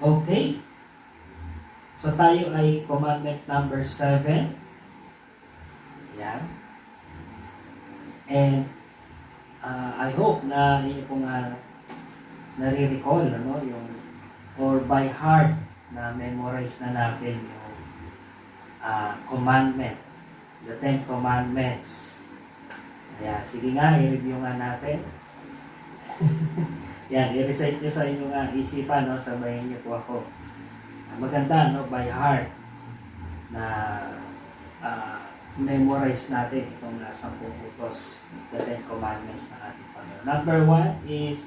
Okay. So tayo ay commandment number 7. Yan. And I hope na inyo pong nare-recall yung or by heart na memorize na natin yung commandment, the 10 commandments. Ayan, sige nga, i-review nga natin. Yan, i-recite nyo sa inyong isipan, no? Sabayin nyo po ako. Maganda, no? By heart na memorize natin itong 10 utos, the 10 commandments na ating Panginoon. Number 1 is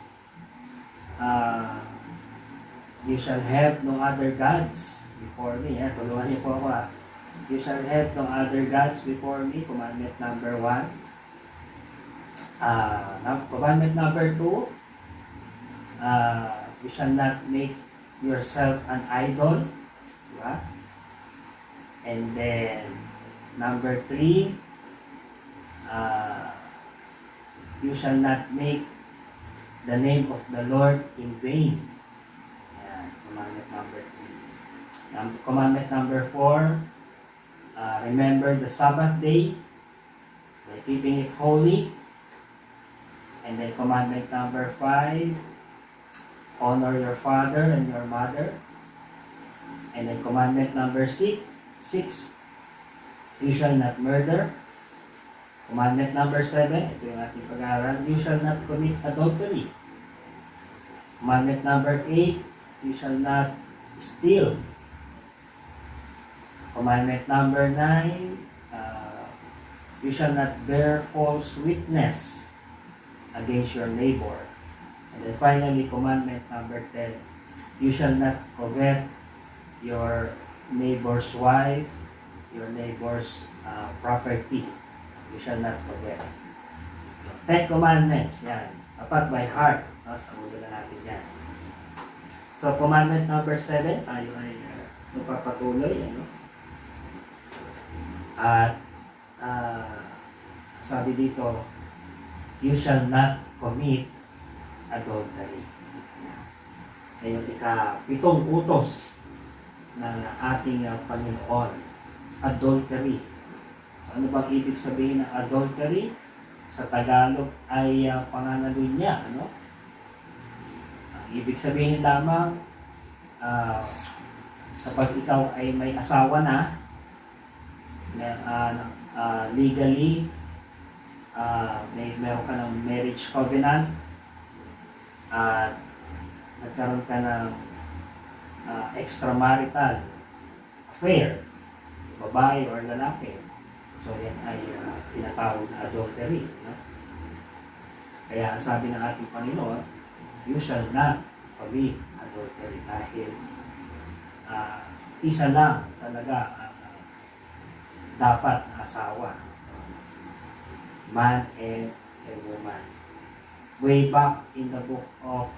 you shall have no other gods before me. Tulungan niyo po ako. You shall have no other gods before me. Commandment number 1. Commandment number 2. You shall not make yourself an idol. Diba? And then, number 3, you shall not make the name of the Lord in vain. Ayan, commandment number 3. Commandment number 4, remember the Sabbath day by keeping it holy. And then commandment number 5, honor your father and your mother. And then commandment number 6, you shall not murder. Commandment number 7, ito yung ating pag-aaral, you shall not commit adultery. Commandment number 8, you shall not steal. Commandment number 9, you shall not bear false witness against your neighbor. And then finally, commandment number 10, you shall not covet your neighbor's wife, your neighbor's property. You shall not covet. 10 commandments, yan. Dapat by heart. Sa ulo na natin yan. So, commandment number 7, tayo ay magpapatuloy. At sabi dito, you shall not commit adultery. Ayun, ika-7 utos ng ating Panginoon. Adultery. So, ano bang ibig sabihin ng adultery? Sa Tagalog ay pangangalunya. Ang ibig sabihin lamang, kapag ikaw ay may asawa na, legally, meron ka ng marriage covenant, at nagkaroon ka ng extramarital affair, babae or lalaki. So yan ay tinatawag na adultery. Kaya sabi ng ating Panginoon, you shall not commit adultery dahil isa lang talaga dapat na asawa, man and a woman. Way back in the book of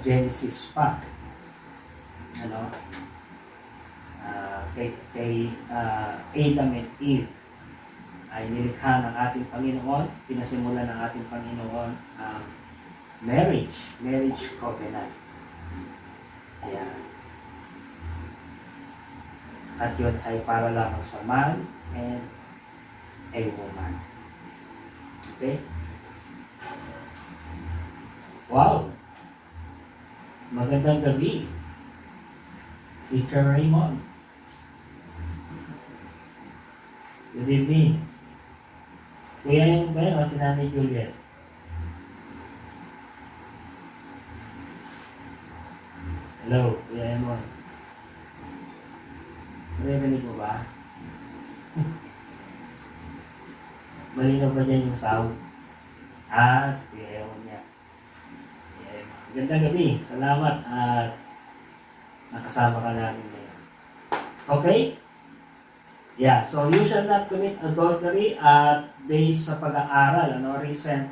Genesis pa, kay Adam and Eve ay nilikha ng ating Panginoon, pinasimulan ng ating Panginoon ang marriage covenant. Ayan. At yun ay para lamang sa man and a woman. Okay? Wow! Magandang gabi, Teacher Raymond. Good evening. Kuya yung ba yun o si Nanay Juliet? Hello, Kuya Emon. Narinig mo ba? Malinaw ba dyan yung sound? Si Kuya Emon niya. Gandang gabi. Salamat at nakasama ka namin ngayon. Okay? Yeah, so you shall not commit adultery at based sa pag-aaral, recent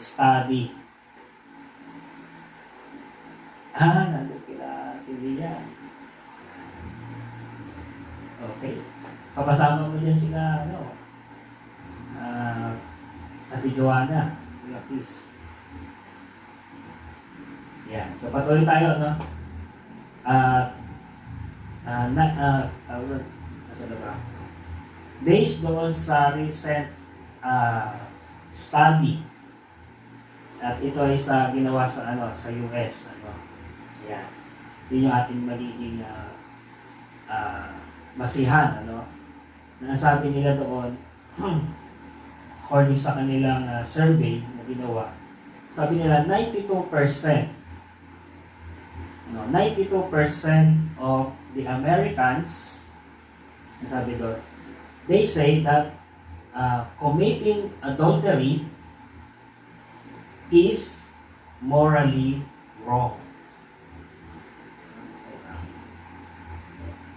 study. Nandun kila Tilian. Okay. So kasama mo dyan sila, Ate Joanna. Please. Yeah, so patuloy tayo, At na, nasa na ba? Based doon sa recent study, at ito ay ginawa sa sa US, Yan. Yun yung ating magiging basihan, Nasabi nila doon, according sa kanilang survey na ginawa, sabi nila 92%, 92% of the Americans, sabi doon, they say that committing adultery is morally wrong.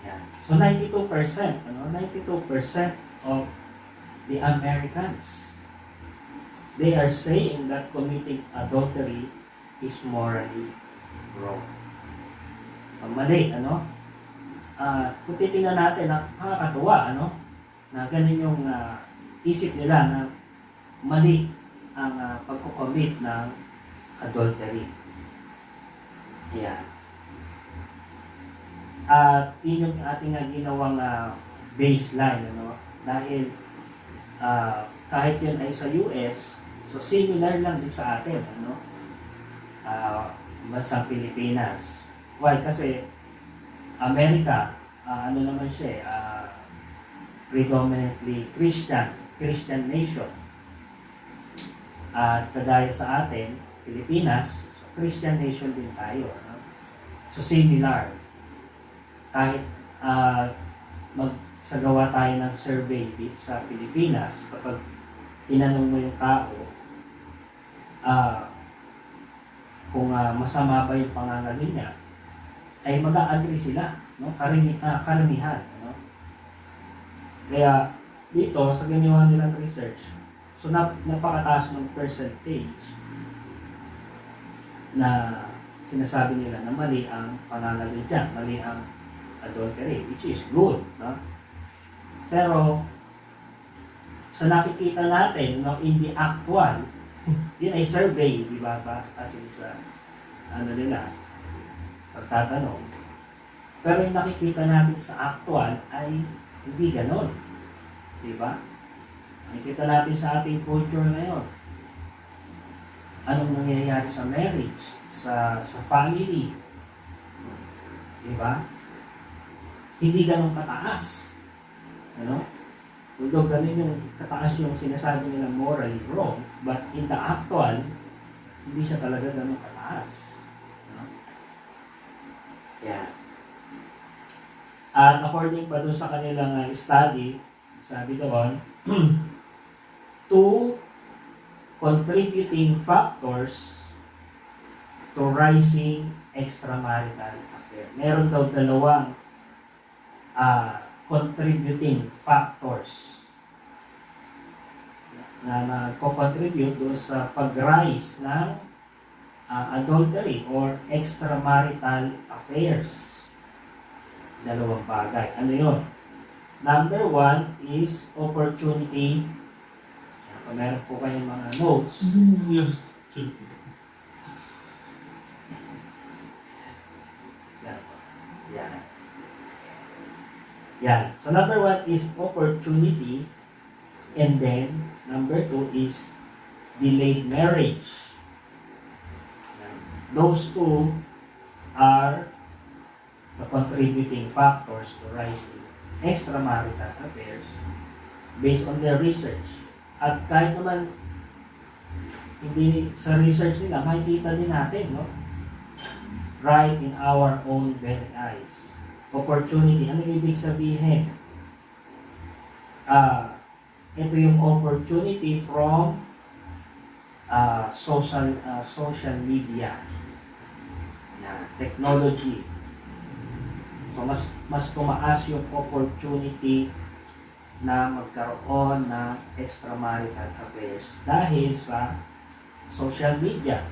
Yan. So 92%, 92% of the Americans, they are saying that committing adultery is morally wrong. So mali, kung titingnan natin, nakakatuwa, na ganun yung isip nila na mali ang pagkukomit ng adultery. Yan. At yun yung ating ginawang baseline, dahil kahit yun ay sa US, so similar lang din sa atin, bansang Pilipinas. Why? Kasi Amerika, naman siya, predominantly Christian nation. At kagaya sa atin, Pilipinas, so Christian nation din tayo. So similar. Kahit magsagawa tayo ng survey dito sa Pilipinas, kapag tinanong mo yung tao, kung masama ba yung pangangalit niya, ay mag-a-agree sila, karamihan. Kaya dito, sa ginawa nilang research, so napakataas ng percentage na sinasabi nila na mali ang pangangalit dyan, mali ang adultery, which is good. Pero, sa nakikita natin, in the actual, yun ay survey, di ba? Kasi sa, nila, pagtatanong. Pero yung nakikita natin sa actual ay hindi ganon. Di ba? Nakikita natin sa ating culture ngayon. Anong nangyayari sa marriage, sa family. Di ba? Hindi ganon kataas. Although ganun yung kataas yung sinasabi nila morally wrong, but in the actual, hindi siya talaga ganon kataas. Yeah. At according pa doon sa kanilang study, sabi doon, two contributing factors to rising extramarital affair. Meron daw dalawang contributing factors na nagko-contribute doon sa pag-rise ng adultery or extramarital affairs. Dalawang bagay. Ano yun? Number one is opportunity. Kung meron po kayong mga notes. Yes. Yan. Yan. So number one is opportunity. And then, number two is delayed marriage. Those two are the contributing factors to rising extramarital affairs based on their research. At kahit naman hindi sa research nila, makikita din natin, right in our own very eyes. Opportunity, ano ibig sabihin? Ito yung opportunity from social media, technology. So mas tumaas yung opportunity na magkaroon ng extramarital affairs dahil sa social media.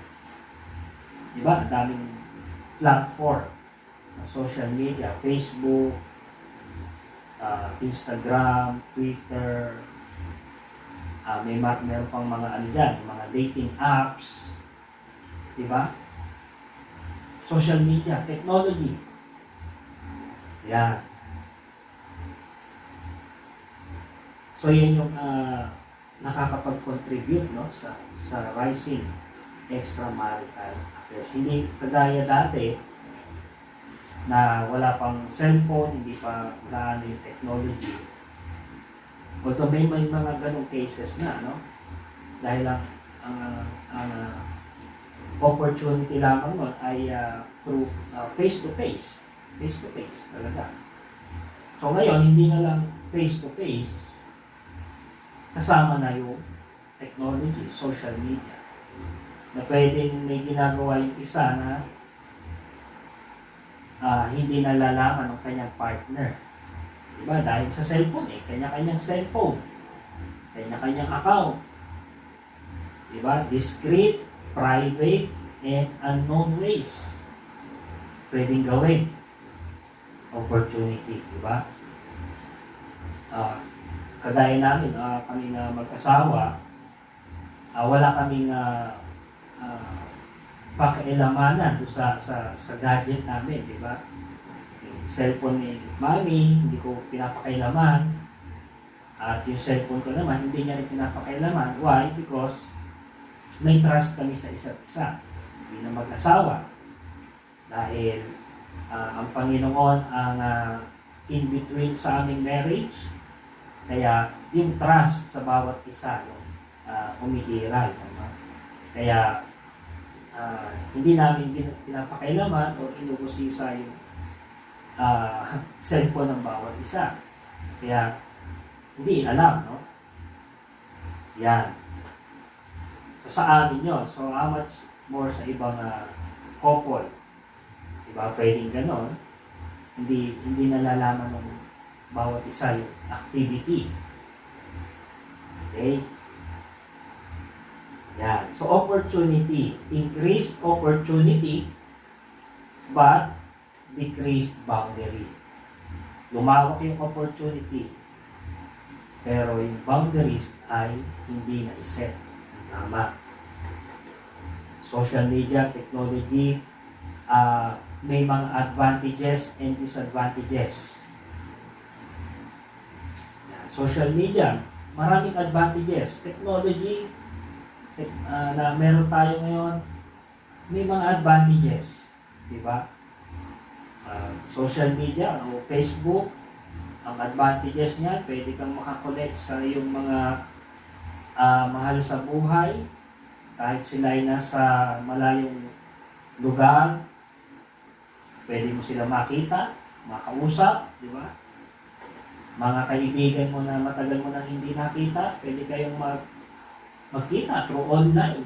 Diba? Ang daming platform na social media, Facebook, Instagram, Twitter, meron pang mga mga dating apps, diba? Social media, technology. Yan. So yan yung nakakapag-contribute, no, sa rising extramarital affairs. Hindi kagaya dati na wala pang cellphone, hindi pa gaano yung technology. Although may mga ganong cases na, no? Dahil ang opportunity lamang nun ay through face-to-face. Face-to-face talaga. So ngayon, hindi na lang face-to-face, kasama na yung technology, social media. Na pwedeng may ginagawa yung isa na hindi nalalaman ng kanyang partner. Diba? Dahil sa cellphone, kanya-kanyang cellphone, kanya-kanyang account. Diba? Discreet, private, and unknown ways pwedeng gawin. Opportunity, diba? Kagaya namin, kami na mag-asawa, wala kaming pakialamanan sa gadget namin, di ba? Yung cellphone ni Mami, hindi ko pinapakailaman. At yung cellphone ko naman, hindi niya rin pinapakailaman. Why? Because may trust kami sa isa't isa. Hindi na mag-asawa. Dahil ang Panginoon ang in-between sa aming marriage. Kaya yung trust sa bawat isa yung umiiral. Kaya hindi namin pinapakailaman o inubusisa yung cellphone ng bawat isa. Kaya hindi alam, no? Yan. So sa amin yun. So how much more sa ibang couple? Diba? Pwedeng ganon. Hindi nalalaman ng bawat isa yung activity. Okay? Yan. So, opportunity. Increased opportunity but decreased boundary. Lumawak yung opportunity pero yung boundaries ay hindi na-set. Tama. Social media, technology, may mga advantages and disadvantages. Social media, maraming advantages. Technology, na meron tayo ngayon, may mga advantages. Diba? Social media o Facebook, ang advantages niya, pwede kang makakonect sa iyong mga mahal sa buhay, kahit sila ay nasa malayong lugar, pwede mo sila makita, makausap, di ba? Mga kaibigan mo na matagal mo nang hindi nakita, pwede kayong magkita through online.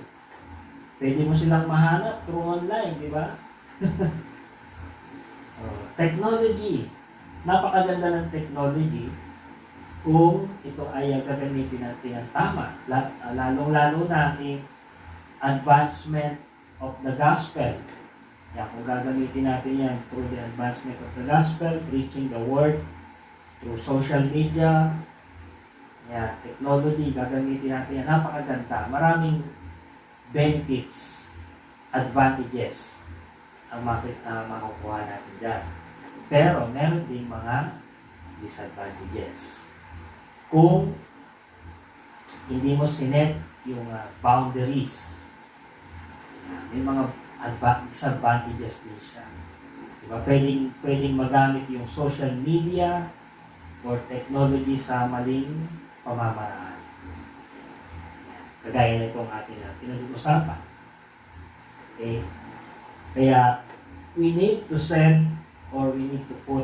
Pwede mo silang mahanap through online, di ba? Technology. Napakaganda ng technology kung ito ay gagamitin natin ng tama. Lalong-lalo na yung advancement of the gospel. Yan, kung gagamitin natin yan through the advancement of the gospel, preaching the word, through social media, yan, technology, gagamitin natin yan. Napakaganda. Maraming benefits, advantages ang makukuha natin dyan. Pero meron din mga disadvantages. Kung hindi mo sinet yung boundaries, may mga disadvantages din siya. Diba? Pwedeng magamit yung social media or technology sa maling pamamaraan. Kagaya na itong ating pinag-uusapan. Okay? Kaya, we need to set or we need to put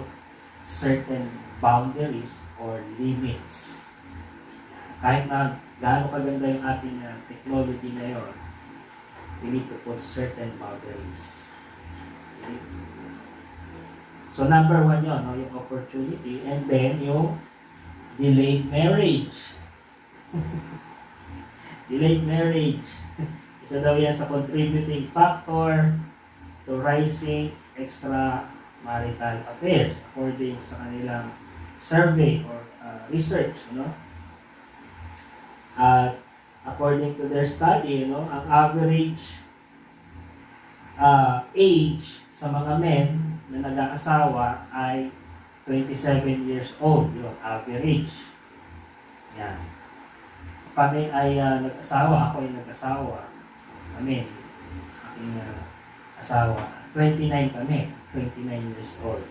certain boundaries or limits. Kahit na gaano kaganda yung ating technology ngayon, we need to put certain boundaries. Okay? So number one yun, no, yung opportunity, and then yung delayed marriage. Delayed marriage. Isa daw yan sa contributing factor to rising extramarital affairs according sa kanilang survey or research, according to their study, ang average age sa mga men na nag-aasawa ay 27 years old, yun, average. Yan. Kami ay nag-asawa, ako ay nag-asawa. Kami, aking asawa, 29 kami, 29 years old.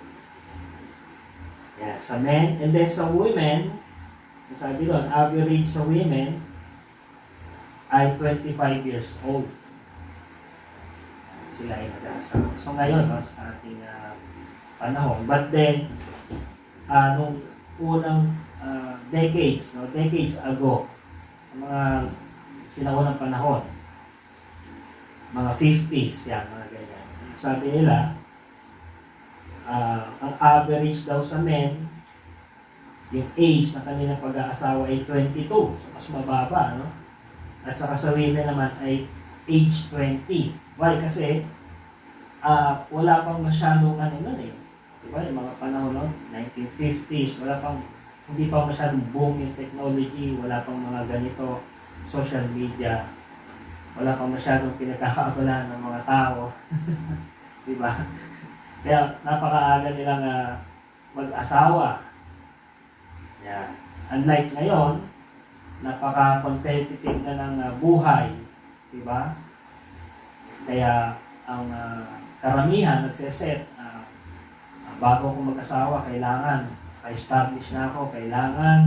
Yan, sa men, and then sa women, sabi doon, average sa women ay 25 years old. Sila ay nag-asawa. So ngayon, no, sa ating panahon. But then, nung unang decades ago, mga sinaunang panahon, mga 50s, yan, mga ganyan. Sabi nila, ang average daw sa men, yung age na kanilang pag-aasawa ay 22, so mas mababa, no? At saka sa women naman ay age 20. Why? Kasi wala pang masyadong ano nun eh. Diba? Yung mga panahon nun, 1950s, hindi pa masyadong boom yung technology, wala pang mga ganito, social media, wala pang masyadong pinagkakaabalahan ng mga tao. Diba? Kaya napakaaga nilang mag-asawa. Yeah. Unlike ngayon, napaka-competitive na ng buhay. Diba? Kaya ang karamihan nagseset, bago ko mag-asawa, kailangan establish na ako, kailangan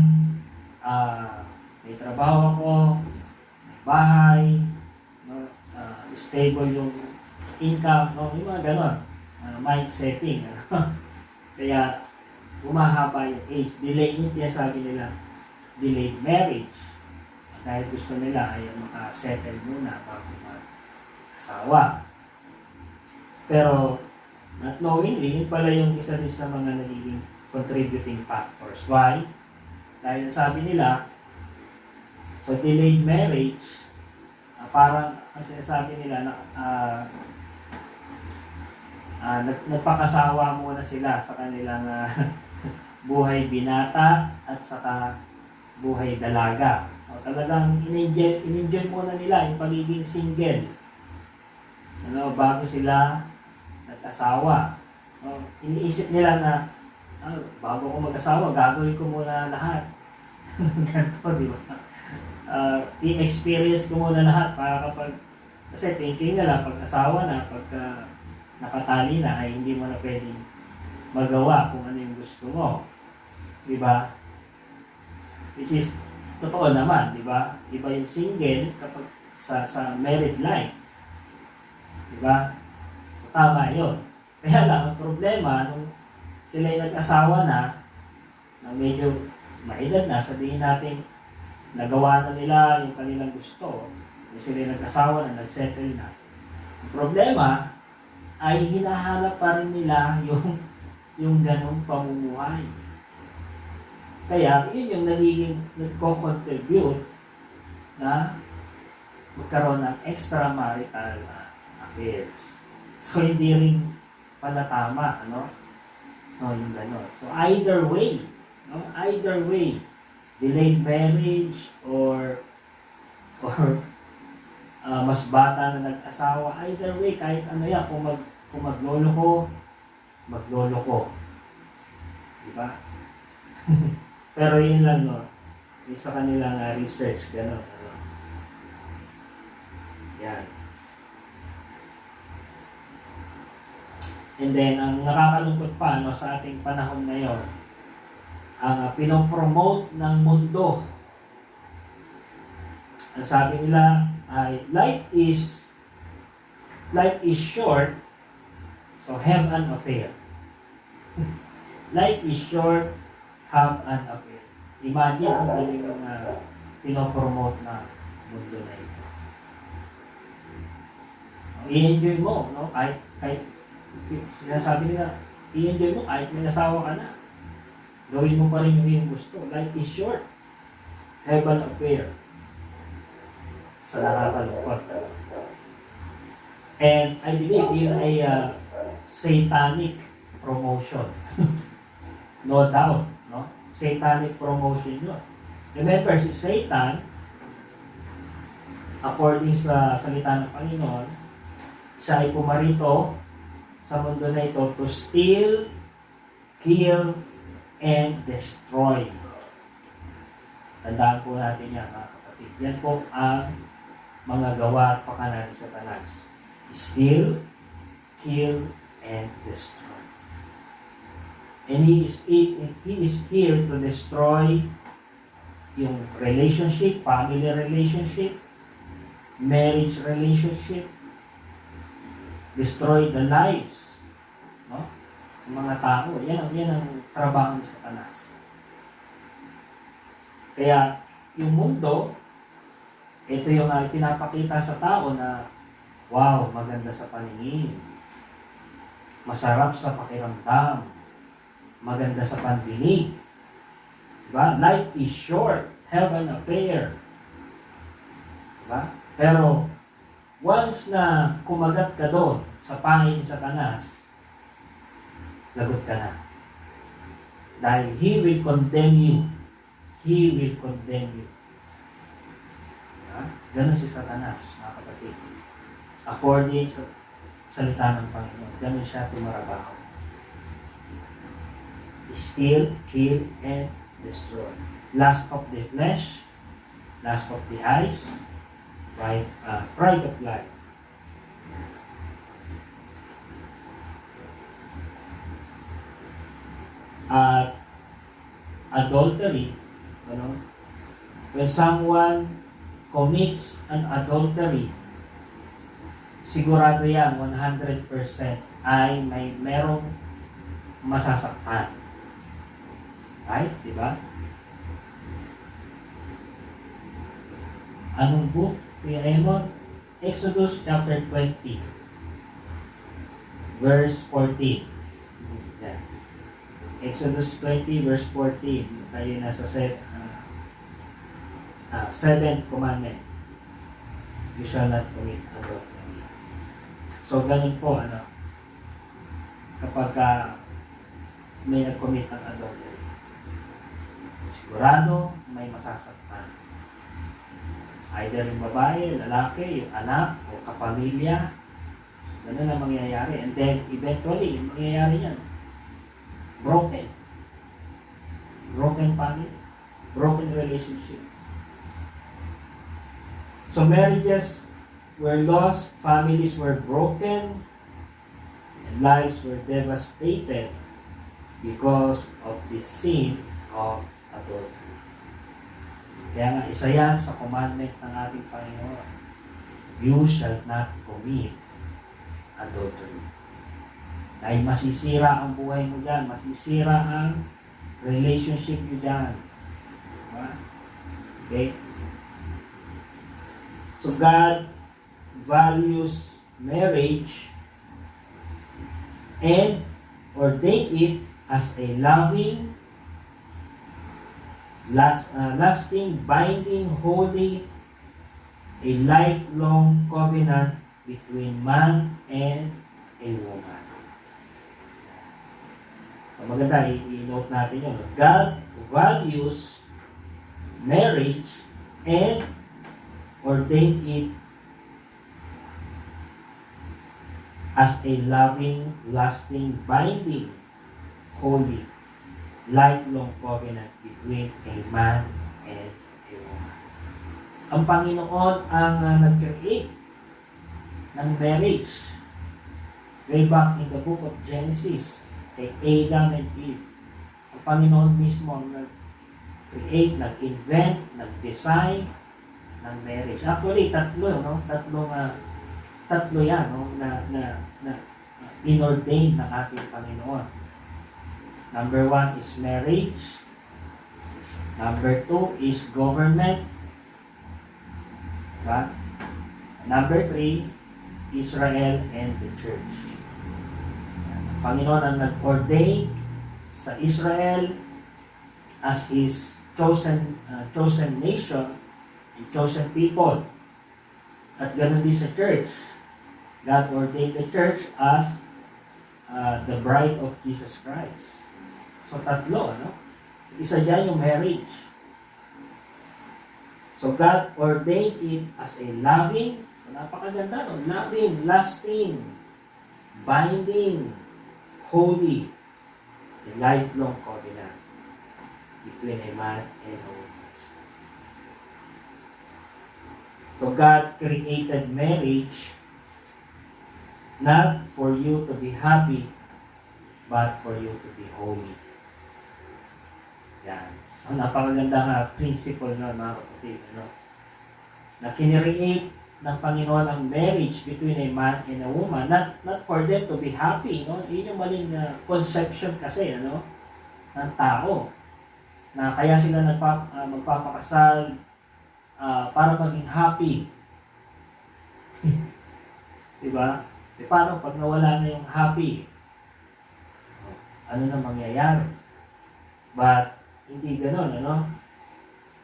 may trabaho ako, may bahay, no? Stable yung income, no? Yung mga ganon, mind setting. Kaya humahaba yung age, delay yung sabi nila, delayed marriage. Dahil gusto nila ay makasettle muna bago mag-asawa. Pero not knowingly, yun pala yung isa din sa mga nagiging contributing factors. Why? Dahil sabi nila, so delayed marriage, parang ang sinasabi nila na nagpakasawa muna sila sa kanilang buhay binata at saka buhay dalaga. O, talagang in-enjoy muna nila yung pagiging single. Bago sila nag-asawa. Iniisip nila na bago ko mag-asawa, gagawin ko muna lahat. Ganito, di ba? I-experience ko muna lahat para kasi thinking nila, pag-asawa na, pagka nakatali na, ay hindi mo na pwedeng magawa kung ano yung gusto mo. Di ba? Which is, totoo naman, di ba? Iba yung single kapag sa married life. Di ba? So, tama yun. Kaya lang, ang problema, nung sila yung nag-asawa na medyo maedad na, sabihin natin, nagawa na nila yung kanilang gusto, yung sila yung nag-asawa na, nag-settle na. Ang problema, ay hinahanap pa rin nila yung ganong pamumuhay. Kaya, yun yung nagiging nagko-contribute na magkaroon ng extramarital affairs. So, hindi rin pala tama, ano? No, yung gano'n. So, either way, delayed marriage or mas bata na nag-asawa, either way, kahit ano yan, kung maglolo ko. Diba? Pero yun lang, no? Yung sa kanilang research, gano'n. Ano? Yan. And then, ang nakakalungkot pa, no, sa ating panahon ngayon, ang pinopromote ng mundo. Ang sabi nila ay life is short, so have an affair. Life is short, have an affair. Imagine kung ano yung pinopromote na mundo na ito. I-enjoy mo, no? Kahit sinasabi nila, i-enjoy mo kahit may asawa ka na. Gawin mo pa rin yung iyong gusto. Life is short. Have an affair. Sa nakakalungkot. And I believe yun ay satanic promotion. No doubt. No? Satanic promotion yun. Remember, si Satan, according sa salita ng Panginoon, siya ay pumarito sa mundo na ito to steal, kill, and destroy. Tandaan po natin yan, mga kapatid. Yan po ang mga gawa at pakana ni Satanas. Steal, kill, and destroy. And he is here to destroy yung relationship, family relationship, marriage relationship, destroy the lives, no? Ng mga tao. Yan ang trabaho ng Satanas. Kaya yung mundo, ito yung pinapakita sa tao na wow, maganda sa paningin, masarap sa pakiramdam, maganda sa pandinig. Diba? Life is short, have an affair. Diba? Pero once na kumagat ka doon sa pangin ni Satanas, lagot ka na. Dahil he will condemn you. He will condemn you. Diba? Ganon si Satanas, mga kapatid. According sa salita ng Panginoon, ganon siya tumarabaho. Steal, kill, and destroy. Lust of the flesh, lust of the eyes, pride of life. Adultery, when someone commits an adultery, sigurado yan, 100% ay merong masasaktan. Right? Diba? Anong book? Kuya Emon? Exodus chapter 20 verse 14. Yeah. Exodus 20 verse 14. Tayo nasa 7th commandment. You shall not commit adultery. So, ganun po, kapag may nag-commit ng adultery, sigurado may masasaktan. Either yung babae, lalaki, yung anak, o kapamilya. So, ganun ang mangyayari. And then, eventually, yung mangyayari yan, broken. Broken family. Broken relationship. So, marriages were lost, families were broken, and lives were devastated because of the sin of adultery. Kaya nga, isa yan sa commandment ng ating Panginoon. You shall not commit adultery. Dahil masisira ang buhay mo dyan, masisira ang relationship mo dyan. Diba? Okay? So God values marriage and ordained it as a loving, lasting, binding, holy, a lifelong covenant between man and a woman. So maganda, i-note natin yun. God values marriage and ordained it as a loving, lasting, binding, holy, lifelong covenant between a man and a woman. Ang Panginoon ang nag-create ng marriage. Way back in the book of Genesis, kay Adam and Eve. Ang Panginoon mismo ang nag-create, nag-invent, nag-design ng marriage. Actually, tatlo yan, no, na inordain ng ating Panginoon. Number 1 is marriage. Number 2 is government. Diba? Number 3, Israel and the church. Ang Panginoon ang nag-ordain sa Israel as His chosen nation and chosen people. At ganoon din sa church. God ordained the church as the bride of Jesus Christ. So, tatlo, Isa dyan yung marriage. So, God ordained it as a loving, so napakaganda, loving, lasting, binding, holy, a lifelong covenant. between a man and a woman. So God created marriage not for you to be happy, but for you to be holy. Yan. So, napakagandang principle na mga kapatid. Ano? Na kinreate ng Panginoon ang marriage between a man and a woman, not for them to be happy. No? Yun yung maling conception kasi ng tao. Na kaya sila magpapakasal para maging happy. Diba? E paano pag nawala na yung happy? Ano na mangyayari? But, hindi ganon,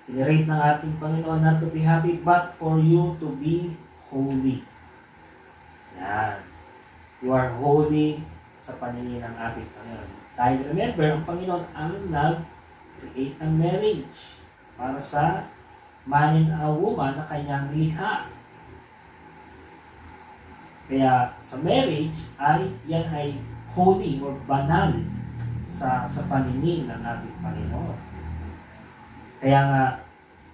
Tinirate ng ating Panginoon not to be happy, but for you to be holy. Yan. You are holy sa paningin ng ating Panginoon. Dahil remember, ang Panginoon ang nag-create ng marriage para sa man and a woman na kanyang likha. Kaya sa marriage yan ay holy or banal sa paningin ng ating Panginoon. Kaya nga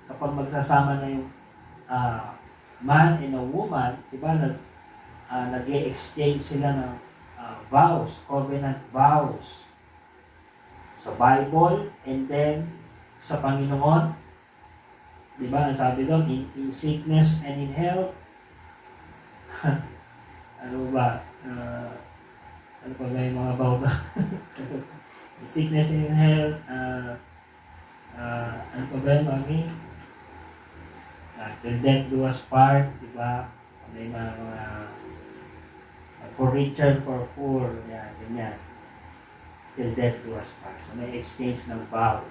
kapag magsasama na yung man and a woman, diba, nag-exchange sila ng vows, covenant vows sa Bible and then sa Panginoon. Diba, sabi doon, in sickness and in health. Ano ba? Ano pa ba yung mga vow ba? In sickness and in health. Ano pa ba yung mami? Till death do us part. Diba? Sabi mga for richer, for poor. Yan, ganyan. Till death do us part. So may exchange ng vow.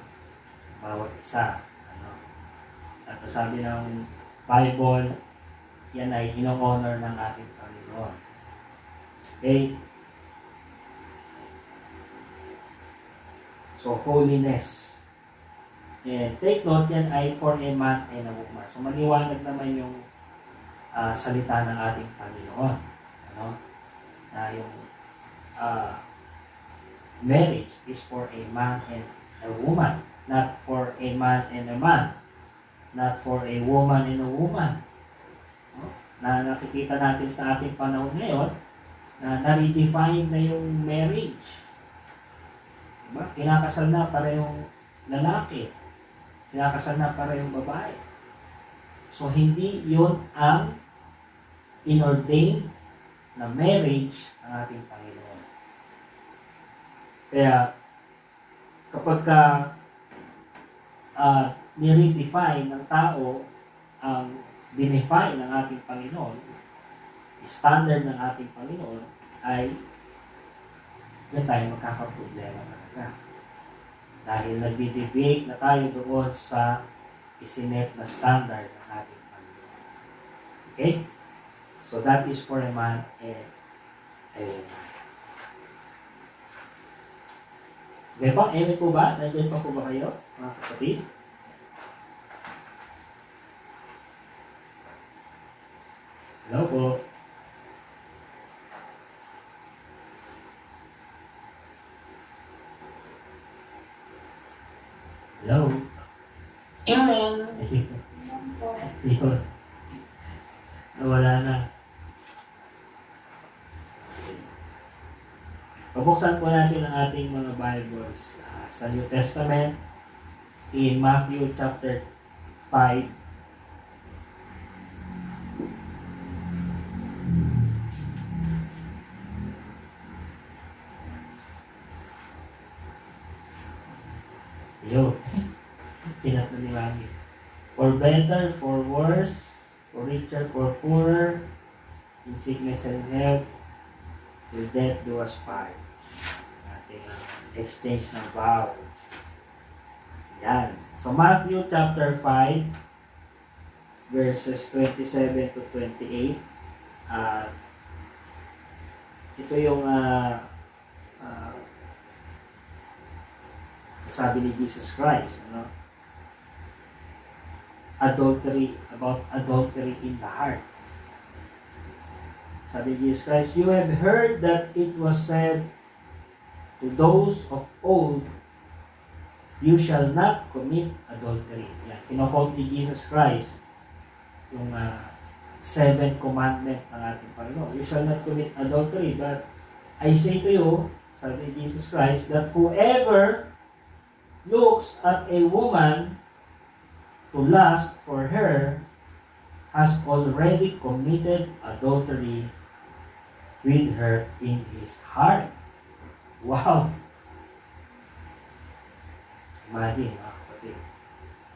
Bawat isa. At sabi ng Bible, yan ay ino-honor ng ating Panginoon. Okay? So, holiness. And take note, yan ay for a man and a woman. So, maliwanag naman yung salita ng ating Panginoon. Na yung marriage is for a man and a woman, not for a man and a man. Not for a woman and a woman. Na nakikita natin sa ating panahon ngayon, na na-redefine na yung marriage. Diba? Kinakasal na para yung lalaki. Kinakasal na para yung babae. So, hindi yun ang inordain na marriage ng ating Panginoon. Kaya, kapag ni-redefine ng tao ang dinefine ng ating Panginoon, standard ng ating Panginoon, ay yan tayo magkakaproblema talaga. Dahil nagdi-debate na tayo doon sa isinet na standard ng ating Panginoon. Okay? So that is for a man and a woman. Okay po? Eme po ba? Nandiyan pa po ba kayo, mga kapatid? Hello po. Hello. Hello. Yun. Nawala na. Pabuksan po natin ang ating mga Bibles sa New Testament in Matthew chapter 5. Yo, sinat na ni Mami. For better, for worse, for richer, for poorer, in sickness and health, till death do us part. Ating exchange ng vow. Yan. So Matthew chapter 5, verses 27 to 28. Ito yung sabi ni Jesus Christ, about adultery in the heart. Sabi ni Jesus Christ, you have heard that it was said to those of old, You shall not commit adultery. Yan. Kino-quote ni Jesus Christ yung seventh commandment ng ating Panginoon. You shall not commit adultery. But I say to you, sabi ni Jesus Christ, that whoever looks at a woman to lust for her has already committed adultery with her in his heart. Wow! Imagine, mga kapatid.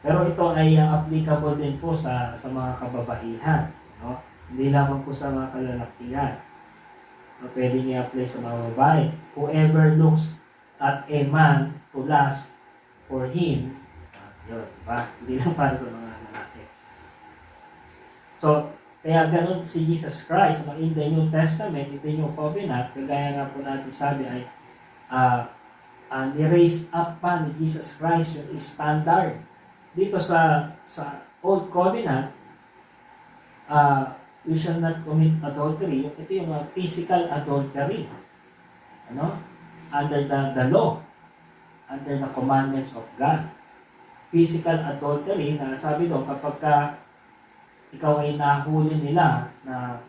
Pero ito ay applicable din po sa mga kababaihan. No? Hindi lamang po sa mga kalalakihan. No, pwede niya apply sa mga babae. Whoever looks at a man to lust for him, yun, diba? Hindi lang para sa mga lalaki. So, kaya ganun si Jesus Christ in the New Testament, in the New Covenant, kagaya nga po natin sabi ay ni-raise up pa ni Jesus Christ yung standard. Dito sa Old Covenant, you shall not commit adultery. Ito yung physical adultery. Ano? Under the law. Under the commandments of God. Physical adultery, na sabi doon, kapag ikaw ay nahuli nila na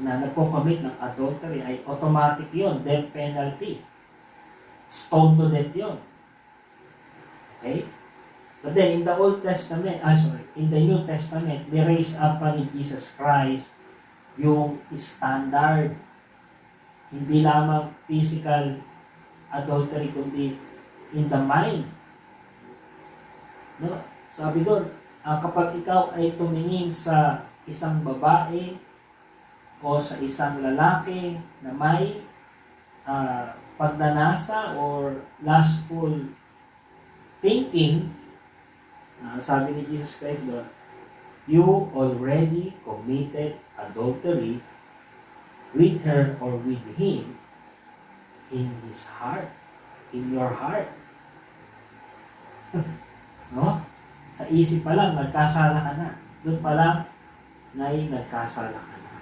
nagko-commit ng adultery, ay automatic yun, death penalty. Stone to death yun. Okay? But then, in the Old Testament, in the New Testament, ni-raise up pa ni Jesus Christ yung standard. Hindi lamang physical adultery, kundi in the mind. No? Sabi doon, kapag ikaw ay tumingin sa isang babae o sa isang lalaki na may pagnanasa or lustful thinking, sabi ni Jesus Christ doon, you already committed adultery with her or with him in his heart, in your heart. No? Sa isip pa lang, nagkasala ka na. Doon pa lang, nagkasala ka na.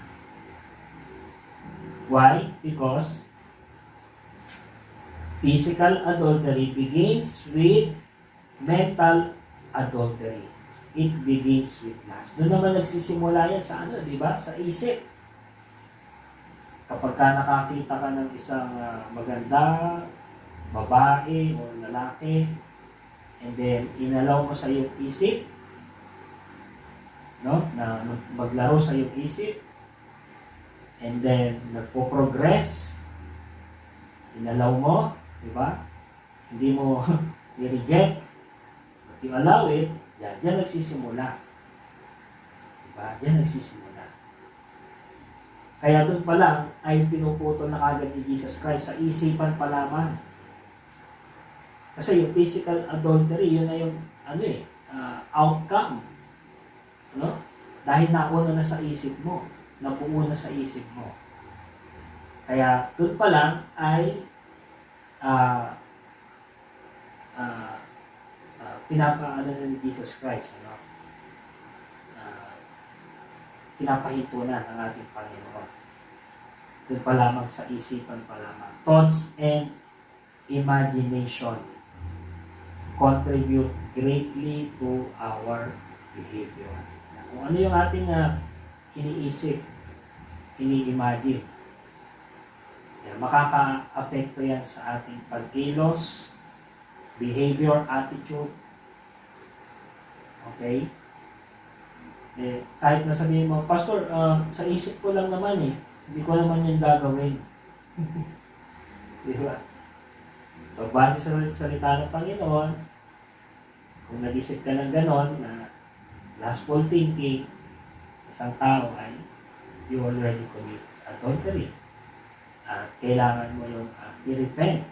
Why? Because physical adultery begins with mental adultery. It begins with lust. Doon naman nagsisimula yan sa di ba? Sa isip. Kapag ka nakakita ka ng isang maganda, babae o lalaki, and then inalaw mo sa iyong isip, no? Na maglaro sa iyong isip, and then nagpo-progress, inalaw mo, di ba? Hindi mo i-reject, but you allow it, yan nagsisimula. Di ba? Yan nagsisimula. Kaya doon pa lang ay pinuputol na agad ni Jesus Christ sa isipan pa lamang. Kasi yung physical adultery, yun na yung outcome. No? Dahil nauna na sa isip mo, nabuo na sa isip mo. Kaya doon pa lang ay pinapaano na ni Jesus Christ, pinapahinto na ng ating Panginoon. Doon pa lamang sa isipan pa lamang. Thoughts and imagination contribute greatly to our behavior. Kung ano yung ating iniisip, ini-imagine, makaka-apekto yan sa ating pagkilos, behavior, attitude. Okay? Kahit na sabihin mo, Pastor, sa isip ko lang naman hindi ko naman yung gagawin. Di ba? So, base sa salita ng Panginoon, kung nag-isip ka ng ganon, na lustful thinking sa isang tao ay you already commit adultery. At kailangan mo yung i-repent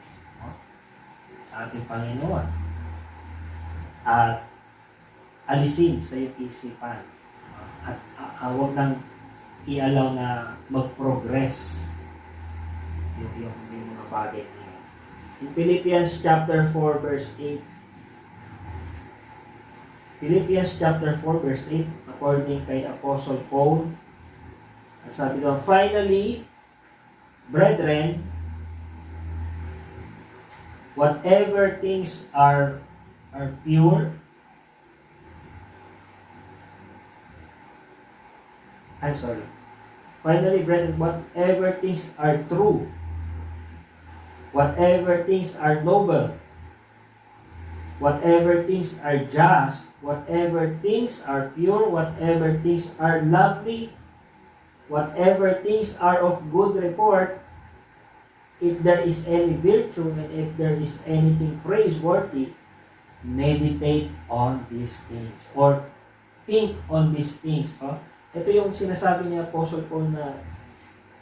sa ating Panginoon. At alisin sa iyong isipan. At huwag nang i-allow na mag-progress yung mga bagay niya. In Philippians chapter 4 verse 8, Philippians chapter 4 verse 8, according kay Apostle Paul, sabi doon, finally, brethren, whatever things are pure, I'm sorry. Finally, brethren, whatever things are true, whatever things are noble, whatever things are just, whatever things are pure, whatever things are lovely, whatever things are of good report, if there is any virtue and if there is anything praiseworthy, meditate on these things or think on these things. So, ito yung sinasabi ni Apostle Paul na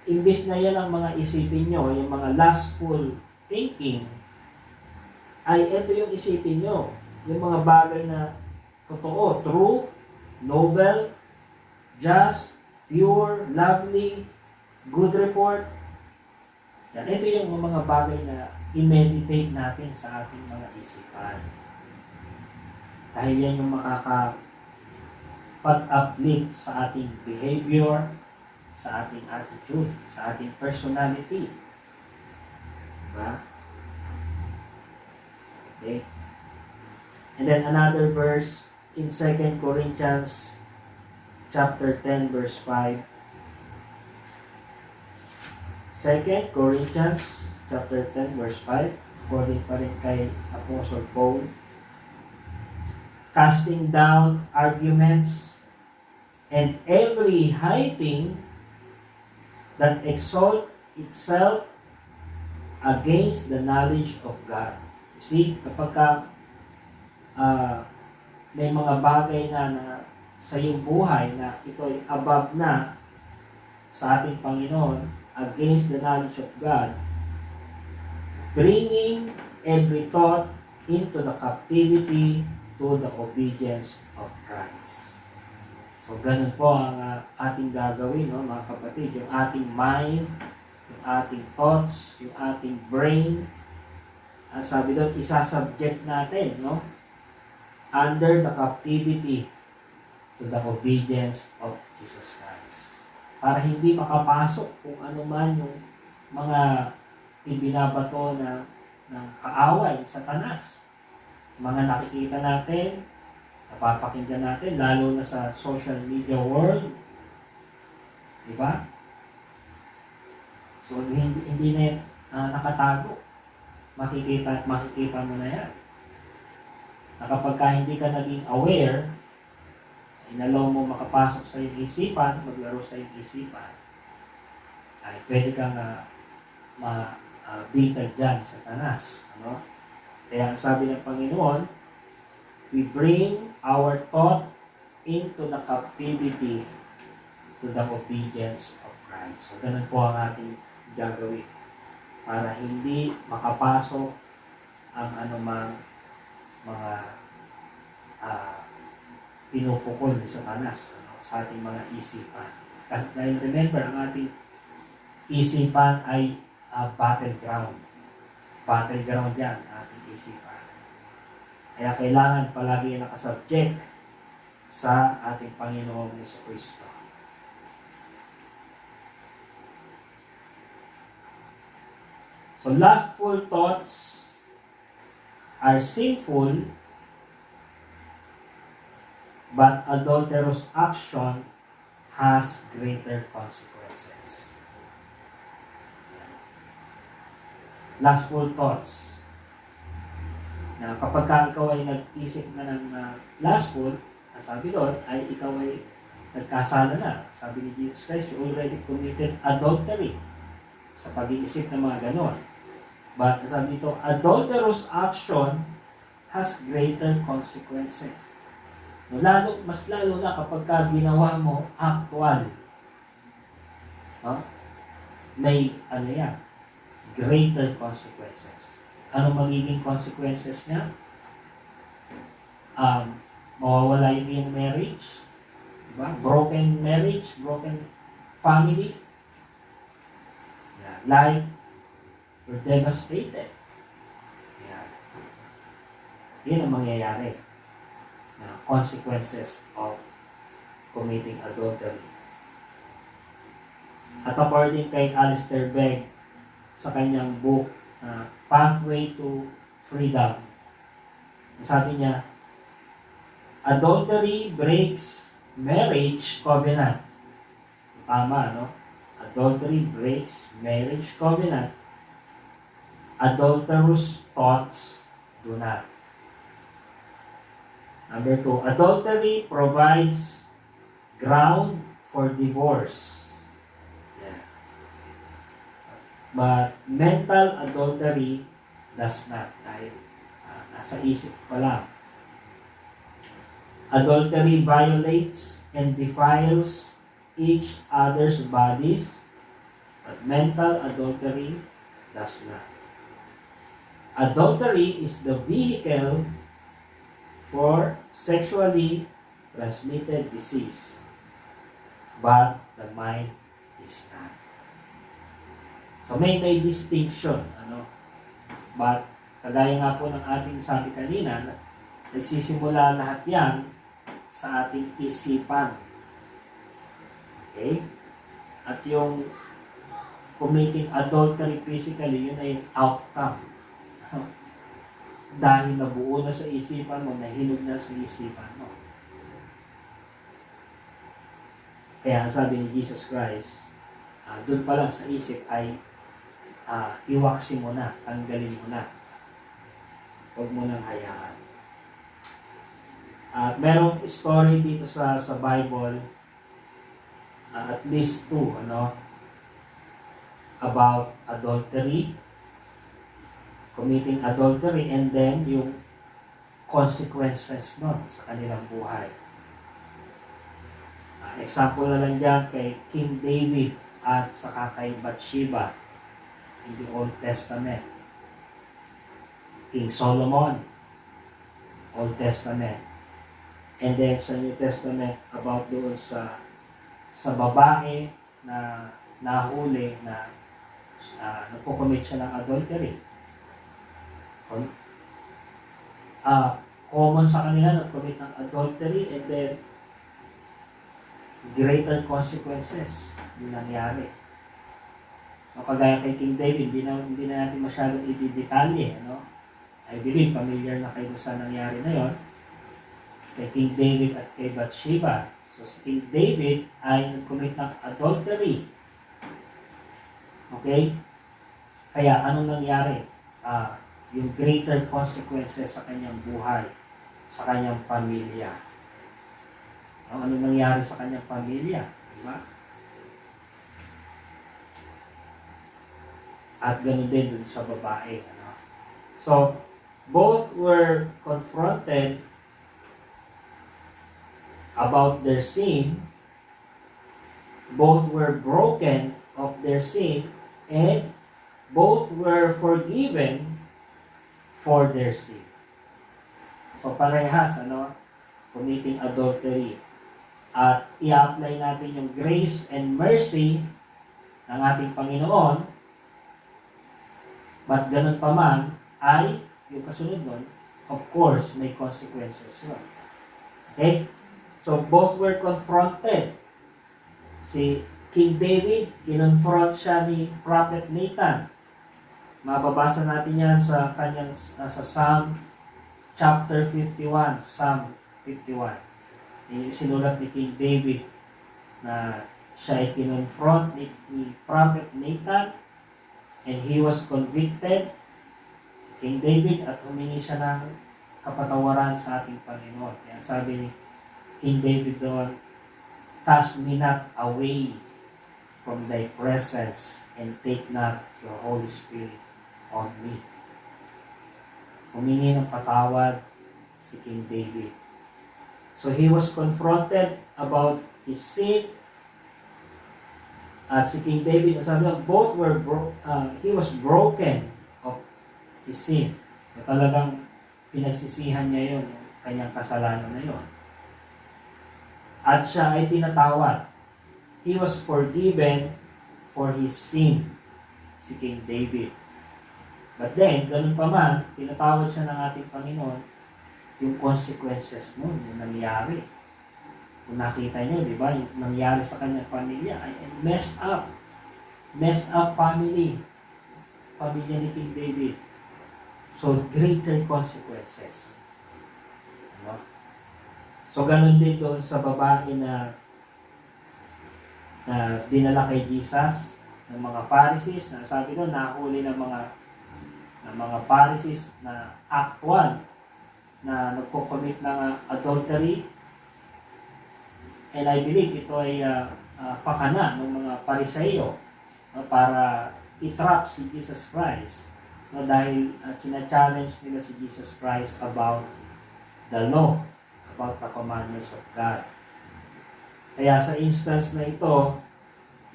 imbis na yan ang mga isipin nyo, yung mga lustful thinking, ay ito yung isipin nyo. Yung mga bagay na totoo, true, noble, just, pure, lovely, good report. Yan, ito yung mga bagay na i-meditate natin sa ating mga isipan. Dahil yan yung makaka-uplift sa ating behavior, sa ating attitude, sa ating personality. Diba? Okay? And then another verse in 2 Corinthians chapter 10 verse 5. 2 Corinthians chapter 10 verse 5, according pa rin kay Apostle Paul, casting down arguments and every high thing that exalt itself against the knowledge of God. You see, kapag may mga bagay na sa iyong buhay na ito ay above na sa ating Panginoon, against the knowledge of God, bringing every thought into the captivity to the obedience of Christ. So, ganun po ang ating gagawin, no, mga kapatid. Yung ating mind, yung ating thoughts, yung ating brain, ang sabi doon, isasubject natin, no, under the captivity to the obedience of Jesus Christ. Para hindi makapasok kung ano man yung mga ibinabato ng kaaway, Satanas. Mga nakikita natin, napapakinggan natin, lalo na sa social media world. Diba? So, hindi na yan nakatago. Makikita mo na yan. Na kapag hindi ka naging aware, inalaw mo makapasok sa iyong isipan, maglaro sa iyong isipan, ay pwede kang bitag dyan sa Satanas. Ano? Kaya ang sabi ng Panginoon, we bring our thought into the captivity to the obedience of Christ. So, ganun po ang ating gagawin para hindi makapasok ang anumang mga pinupukol ni Satanas sa ating mga isipan. Kasi dahil remember, ang ating isipan ay battleground. Battleground yan, ating isipan. Kaya kailangan palagi nakasubject sa ating Panginoong Jesucristo. So, lustful thoughts are sinful, but adulterous action has greater consequences. Lustful thoughts. Na kapag ikaw ay nag-isip na ng lustful, ang sabi doon ay ikaw ay nagkasala na. Sabi ni Jesus Christ, you already committed adultery sa pag-iisip ng mga ganon. But sabi dito, adulterous action has greater consequences. Mas lalo na kapag ginawa mo actual. May greater consequences. Ano magiging consequences niya? Mawawala yung iyong marriage. Diba? Broken marriage, broken family. Life, you're devastated. Yan ang mangyayari. Consequences of committing adultery. At according kay Alistair Begg sa kanyang book, Pathway to freedom. Sabi niya, adultery breaks marriage covenant. Tama, no? Adultery breaks marriage covenant. Adulterous thoughts do not. Number 2, adultery provides ground for divorce. Yeah. But mental adultery does not. Dahil nasa isip pa lang. Adultery violates and defiles each other's bodies, but mental adultery does not. Adultery is the vehicle for sexually transmitted disease, but the mind is not. So may distinction, but kagaya nga po ng ating sabi kanina, nagsisimula lahat yan sa ating isipan. Okay? At yung committing adultery physically, yun ay yung outcome. Dahil nabuo na sa isipan mo, nahinog na sa isipan mo. Kaya sabi ni Jesus Christ, doon pa lang sa isip ay iwaksi mo na, tanggalin mo na. Huwag mo nang hayaan. At merong story dito sa Bible, at least 2, about adultery, committing adultery, and then yung consequences nun sa kanilang buhay. Example na lang dyan kay King David at saka kay Bathsheba in the Old Testament. King Solomon, Old Testament. And then sa New Testament, about doon sa babae na nahuli na nagpo-commit siya ng adultery. Common sa kanila nag-commit ng adultery, and then greater consequences yung nangyari. Kagaya kay King David, hindi na natin masyadong i-detalye. I believe familiar na kayo sa nangyari na yon kay King David at kay Bathsheba. So si King David ay nag-commit ng adultery. Okay? Kaya anong nangyari? Yung greater consequences sa kanyang buhay, sa kanyang pamilya. Anong nangyari sa kanyang pamilya? Diba? At ganoon din dun sa babae. So, both were confronted about their sin. Both were broken of their sin, and both were forgiven for their sin. So parehas, committing adultery. At i-apply natin yung grace and mercy ng ating Panginoon. But ganun pa man, ay yung kasunod nun, of course, may consequences yun. Okay? So both were confronted. Si King David, kinonfront siya ni Prophet Nathan. Mababasa natin yan sa kanyang sa Psalm chapter 51, Psalm 51. Sinulat ni King David na siya ay kinonfront ni Prophet Nathan, and he was convicted, si King David, at humingi siya ng kapatawaran sa ating Panginoon. Kaya sabi ni King David doon, "Cast me not away from thy presence, and take not your Holy Spirit on me." Humingi ng patawad si King David. So he was confronted about his sin. At si King David, sabi niya, both were he was broken of his sin. So talagang pinagsisihan niya yun, yung kanyang kasalanan na yun. At siya ay tinatawad. He was forgiven for his sin, si King David. But then, ganun pa man, tinatawad siya ng ating Panginoon, yung consequences nun, yung nangyari. Kung nakita nyo, di ba, yung nangyari sa kanyang pamilya, ay messed up family. Pamilya ni King David. So, greater consequences. Ano? So, ganun din doon sa babae na dinala kay Jesus ng mga Pharisees, na sabi doon, nahuli ng mga Pharisees na actual na nagko-commit ng adultery. And I believe ito ay pakana ng mga Pariseo para i-trap si Jesus Christ, no, dahil challenge nila si Jesus Christ about the law, about the commandments of God. Kaya sa instance na ito,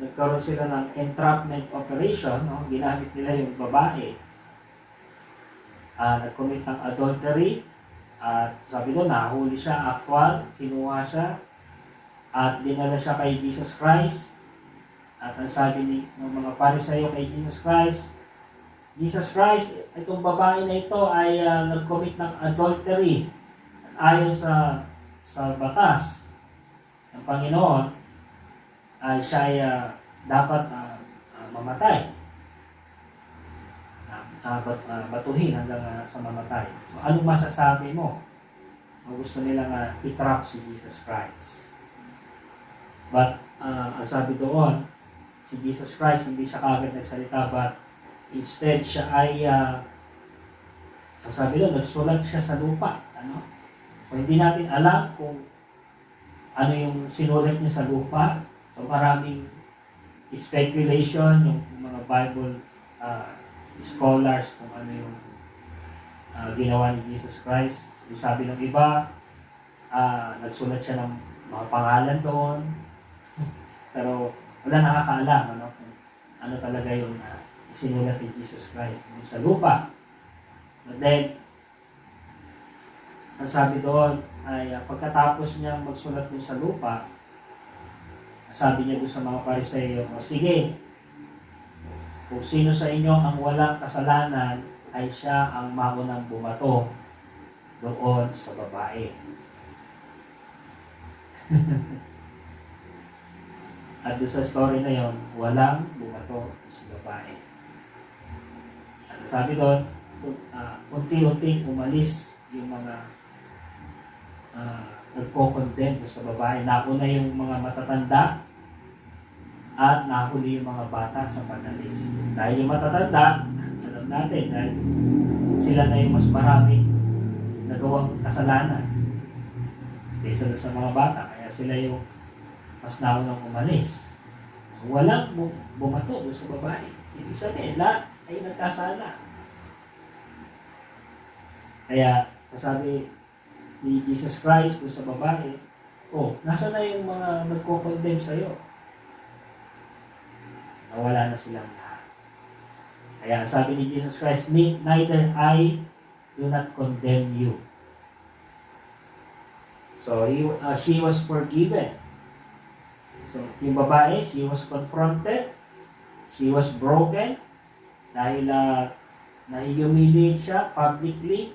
nagkaroon sila ng entrapment operation, no? Ginamit nila yung babae. Nag-commit ng adultery, at sabi doon, nahuli siya, actual, kinuha siya, at dinala siya kay Jesus Christ. At ang sabi ng mga Pariseo kay Jesus Christ, itong babae na ito ay nag-commit ng adultery. At ayon sa batas ng Panginoon, ay siya ay dapat mamatay. Batuhin hanggang sa mamatay. So, anong masasabi mo? Gusto nilang i-trap si Jesus Christ. But, ang sabi doon, si Jesus Christ, hindi siya kagad nagsalita, but instead, siya ay, ang sabi doon, nagsulat siya sa lupa. Ano? So, hindi natin alam kung ano yung sinulat niya sa lupa. So, maraming speculation, yung mga Bible scholars, kung ano yung ginawa ni Jesus Christ. So, sabi ng iba, nagsulat siya ng mga pangalan doon. Pero wala nakakaalam kung ano talaga yung sinulat ni Jesus Christ sa lupa. But then, ang sabi doon ay pagkatapos niyang magsulat doon sa lupa, sabi niya doon sa mga Pariseo, sige, kung sino sa inyo ang walang kasalanan, ay siya ang maunang bumato doon sa babae. At doon sa story na yon, walang bumato sa babae. At sabi doon, unti-unting umalis yung mga nagko-condemn sa babae. Nauna yung mga matatanda at nahuli yung mga bata sa panalis. Dahil yung matatanda, alam natin, dahil sila na yung mas maraming nagawang kasalanan kaysa sa mga bata. Kaya sila yung mas naunang umalis. So, walang bumato sa babae. Ibig sabihin, lahat ay nagkasala. Kaya, sabi ni Jesus Christ sa babae, nasa na yung mga nagko-condemn sa'yo? Nawala na silang lahat. Kaya sabi ni Jesus Christ, neither I do not condemn you. So, she was forgiven. So, yung babae, she was confronted. She was broken. Dahil na-humiliate siya publicly.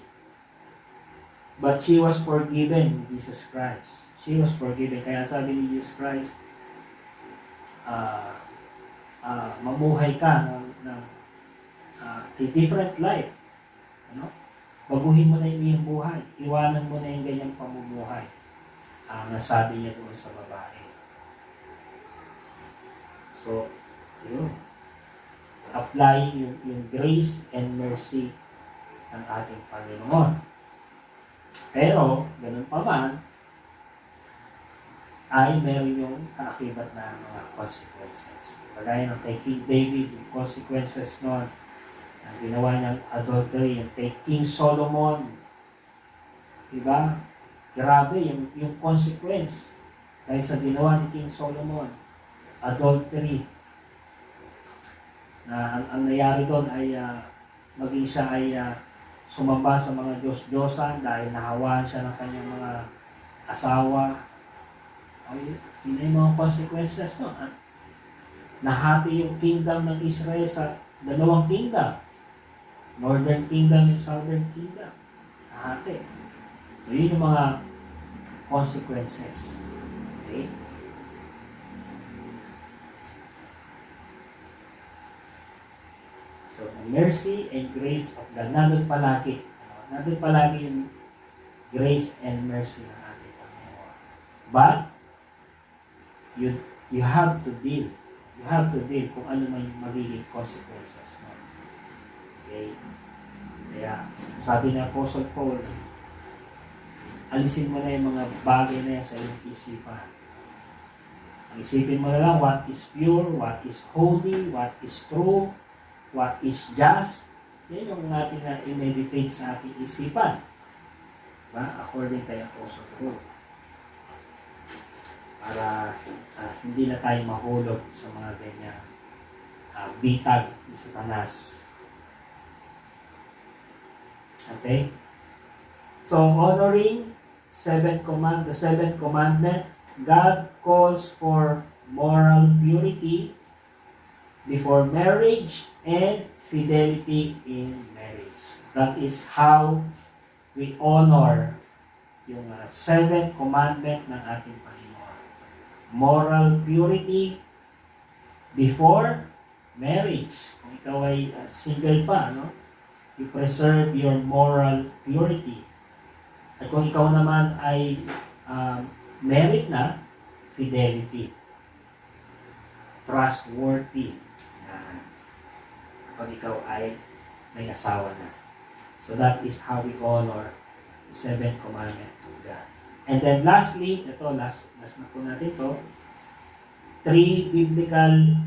But she was forgiven, Jesus Christ. She was forgiven. Kaya sabi ni Jesus Christ, mamuhay ka ng a different life. Ano? Baguhin mo na yung iyong buhay. Iwanan mo na yung ganyang pamumuhay. Nasabi niya doon sa babae. So, yun. Applying yung grace and mercy ng ating Panginoon. Pero, ganun pa man, ay meron yung kaakibat na mga consequences. Kagaya ng kay King David, yung consequences nun, ang ginawa niyang adultery, yung kay King Solomon, diba? Grabe yung consequence dahil sa ginawa ni King Solomon, adultery. Na ang nangyari doon ay maging siya ay sumamba sa mga Diyos-Diyosan dahil nahawaan siya ng kanyang mga asawa. Ay, yun ay mga consequences no. At nahati yung kingdom ng Israel sa dalawang kingdom. Northern Kingdom and Southern Kingdom. Nahati. So, yun yung mga consequences. Okay? So, the mercy and grace of God. Nandun palagi. Nandun palagi yung grace and mercy ng ating Panginoon. But, you have to deal. You have to deal kung ano man yung magiging consequences mo. Okay? Kaya, sabi ni Apostle Paul, alisin mo na yung mga bagay na yan sa iyong isipan. Ang isipin mo na lang what is pure, what is holy, what is true, what is just. Yan yung natin na i-meditate sa ating isipan. Diba? According kay Apostle Paul. Para hindi na tayo mahulog sa mga ganyan bitag ni Satanas. Okay? So, honoring the seventh commandment, God calls for moral purity before marriage and fidelity in marriage. That is how we honor yung seventh commandment ng ating Panginoon. Moral purity before marriage. Kung ikaw ay single pa, no? You preserve your moral purity. At kung ikaw naman ay married na, fidelity. Trustworthy. Pag ikaw ay may asawa na. So that is how we honor the seventh commandment of God. And then lastly, ito, last na po natin ito, three biblical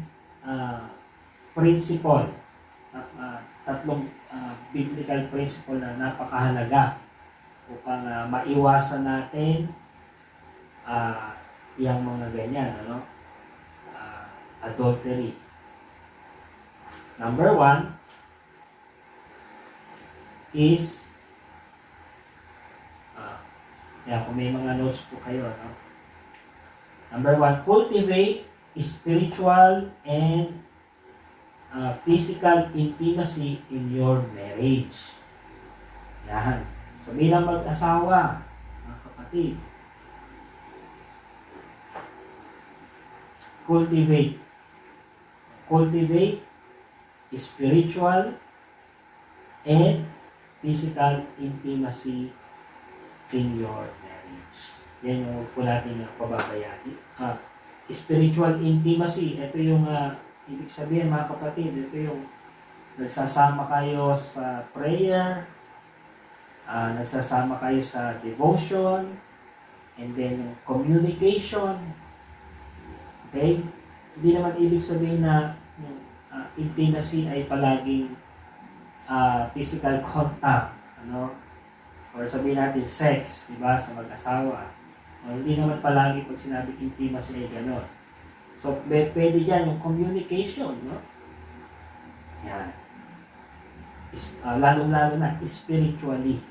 principle. Tatlong biblical principle na napakahalaga upang maiwasan natin yung mga ganyan, adultery. Number one is kung may mga notes po kayo, Number one, cultivate spiritual and physical intimacy in your marriage. Yan. So, bilang mag-asawa, mga kapatid, cultivate spiritual and physical intimacy in your marriage. Yan yung po natin pababayaan. Spiritual intimacy, ito yung ibig sabihin mga kapatid, ito yung nagsasama kayo sa prayer, nagsasama kayo sa devotion, and then yung communication. Okay? Hindi naman ibig sabihin na yung intimacy ay palaging physical contact, or sabihin natin sex, di ba, sa mag-asawa. Hindi naman palagi pag sinabi intimacy ay gano'n. So, pwede dyan yung communication, Yan. Lalo-lalo na spiritually.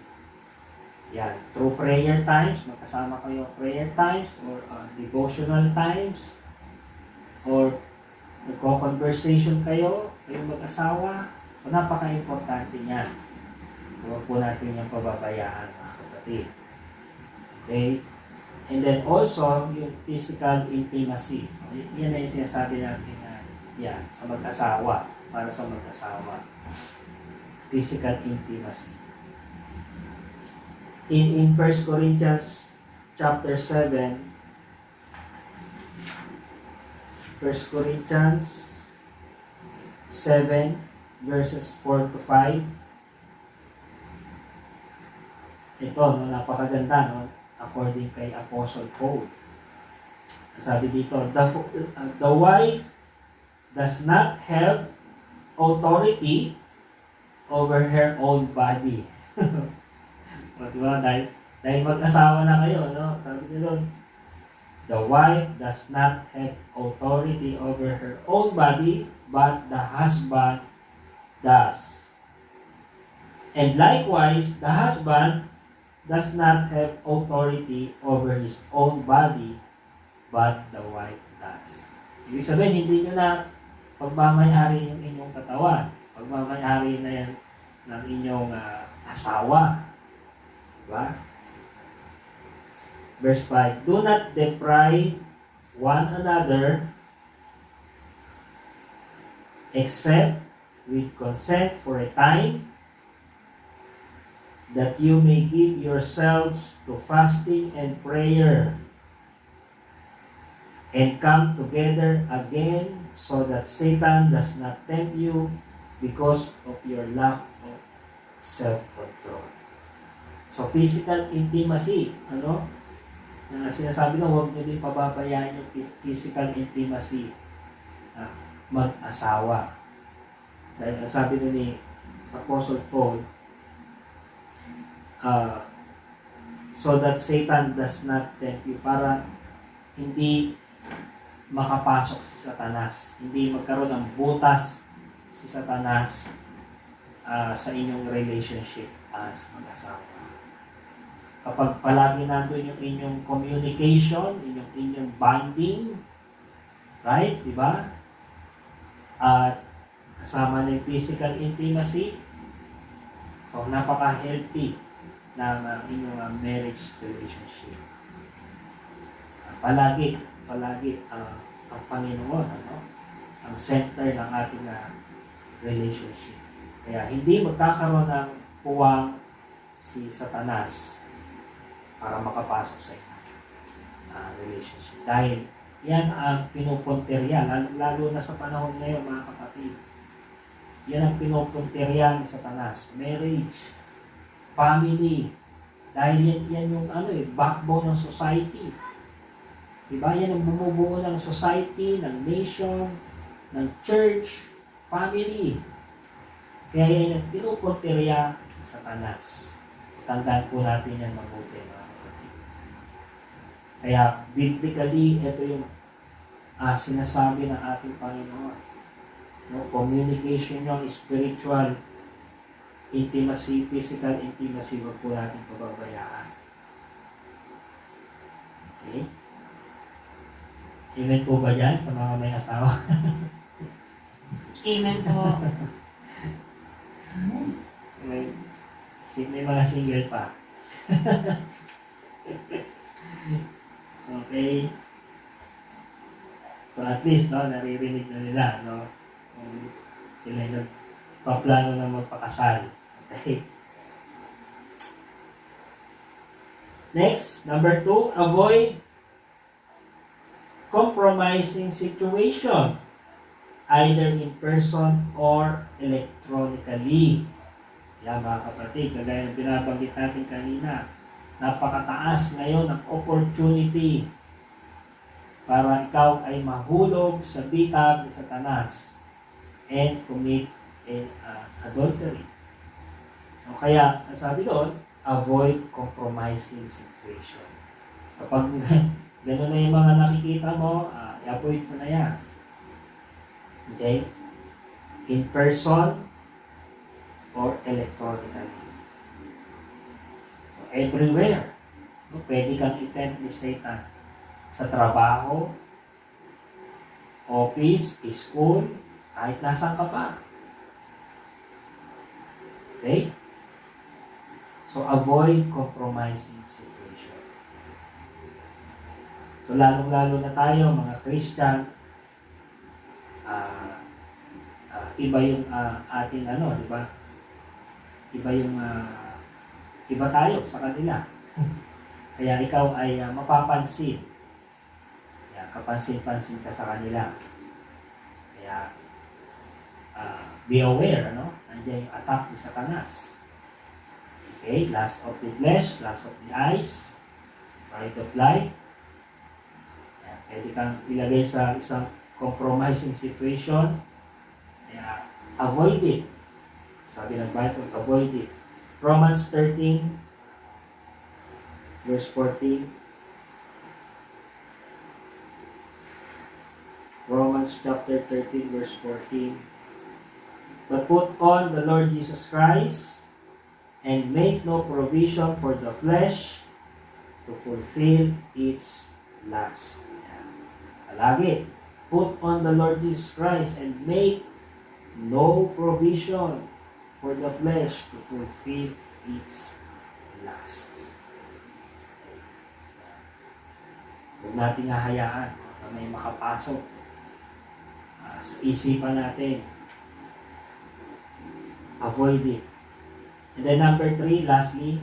Yan. Through prayer times, magkasama kayo prayer times, or devotional times, or nagko-conversation kayo, kayong mag-asawa. So, napaka-importante niyan. So, huwag po natin yung pababayaan, mga kapatid. Okay? And then also, yung physical intimacy. So, yan na yung sinasabi natin yan, sa mag-asawa, para sa mag-asawa. Physical intimacy. In 1 Corinthians chapter 7, 1 Corinthians 7 verses 4 to 5. Ito, napakaganda, according kay Apostle Paul. Sabi dito, the wife does not have authority over her own body. Diba? Dahil mag-asawa na kayo, Sabi nila, the wife does not have authority over her own body, but the husband does. And likewise, the husband does not have authority over his own body, but the wife does. Ibig sabihin, hindi nyo na pagmamayari yung inyong katawan. Pagmamayari na yan ng inyong asawa. Diba? Verse 5, do not deprive one another except with consent for a time, that you may give yourselves to fasting and prayer, and come together again, so that Satan does not tempt you because of your lack of self-control. So, physical intimacy, na sinasabi na huwag nyo din pababayaan yung physical intimacy, mag-asawa. Dahil sabi na ni Apostle Paul, so that Satan does not tempt you, para hindi makapasok si Satanas, hindi magkaroon ng butas si Satanas sa inyong relationship as mag-asawa. Kapag palagi nandun yung inyong communication, inyong bonding, right? Diba? At kasama ng physical intimacy, so napaka-healthy ng inyong marriage relationship. Palagi ang Panginoon, ang center ng ating relationship. Kaya hindi magkakaroon ng puwang si Satanas para makapasok sa relationship. Dahil yan ang pinupunterya, lalo na sa panahon ngayon, mga kapatid. Yan ang pinupunterya ni Satanas. Marriage, family. Dahil yan yung backbone ng society. Diba? Yan ang bumubuo ng society, ng nation, ng church, family. Kaya yan ang pinupunterya ni Satanas. Tandaan po natin yan mabuti, mga kapatid. Kaya, biblically, ito yung sinasabi ng ating Panginoon. Communication yung spiritual intimacy, physical intimacy, wag po natin pababayaan. Okay? Amen po ba dyan sa mga may asawa? Amen po. May mga single pa. Okay. So at least, naririnig na nila, kung sila yung nagpaplano na magpakasal. Okay. Next, number 2, avoid compromising situation, either in person or electronically. Yan, mga kapatid, kagaya ng binabanggit natin kanina, napakataas ngayon ang opportunity para ikaw ay mahulog sa bitag ni Satanas and commit adultery. O kaya, sabi doon, avoid compromising situation. Kapag gano'n na yung mga nakikita mo, i-avoid mo na yan. Okay? In person or electronically. So, everywhere. Pwede kang i-tempt ni Satan. Sa trabaho, office, school, kahit nasaan ka pa. Okay? So, avoid compromising situation. So, lalong-lalo na tayo, mga Christian, iba yung ating di ba? Iba tayo sa kanila. Kaya ikaw ay mapapansin. Kaya kapansin-pansin ka sa kanila. Kaya, be aware, Nandiyan yung attack ni Satanas. Okay, lust of the flesh, lust of the eyes, pride of life. Pwede kang ilagay sa isang compromising situation. Kaya, avoid it. Sabi ng Bible, avoid it. Romans 13, verse 14. Romans chapter 13, verse 14. But put on the Lord Jesus Christ, and make no provision for the flesh to fulfill its lust. Lagi, put on the Lord Jesus Christ and make no provision for the flesh to fulfill its lust. Huwag natin hahayaan na may makapasok sa isipan natin avoid it. And then number 3, lastly,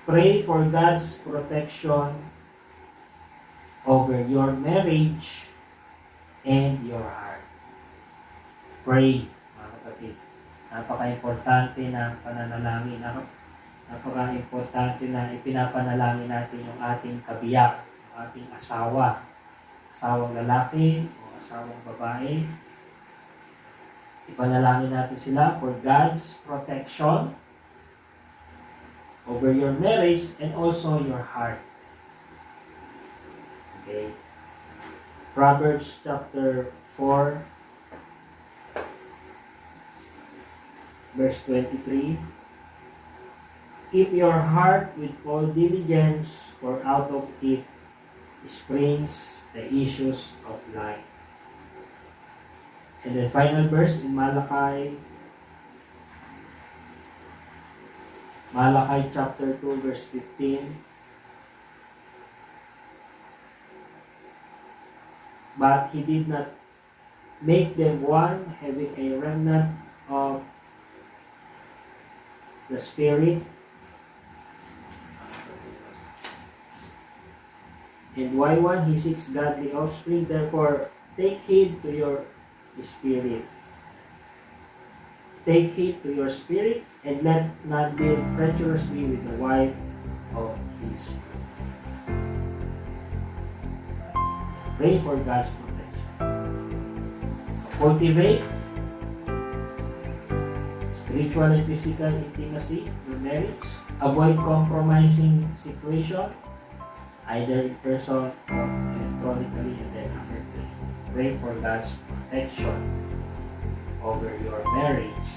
pray for God's protection over your marriage and your heart. Pray, mga kapatid. Napaka-importante ng pananalangin. Napaka-importante na ipinapanalangin natin yung ating kabiyak, yung ating asawa, asawang lalaki o asawang babae. Ipanalangin natin sila for God's protection over your marriage and also your heart. Okay. Proverbs chapter 4 verse 23. Keep your heart with all diligence, for out of it springs the issues of life. And the final verse in Malachi chapter 2 verse 15. But he did not make them one, having a remnant of the Spirit. And why one? He seeks godly offspring. Therefore, take heed to your spirit. Take heed to your spirit, and let not deal treacherously with the wife of his friend. Pray for God's protection. So cultivate spiritual and physical intimacy in your marriage. Avoid compromising situation, either in person or electronically. And then number 3, pray for God's protection over your marriage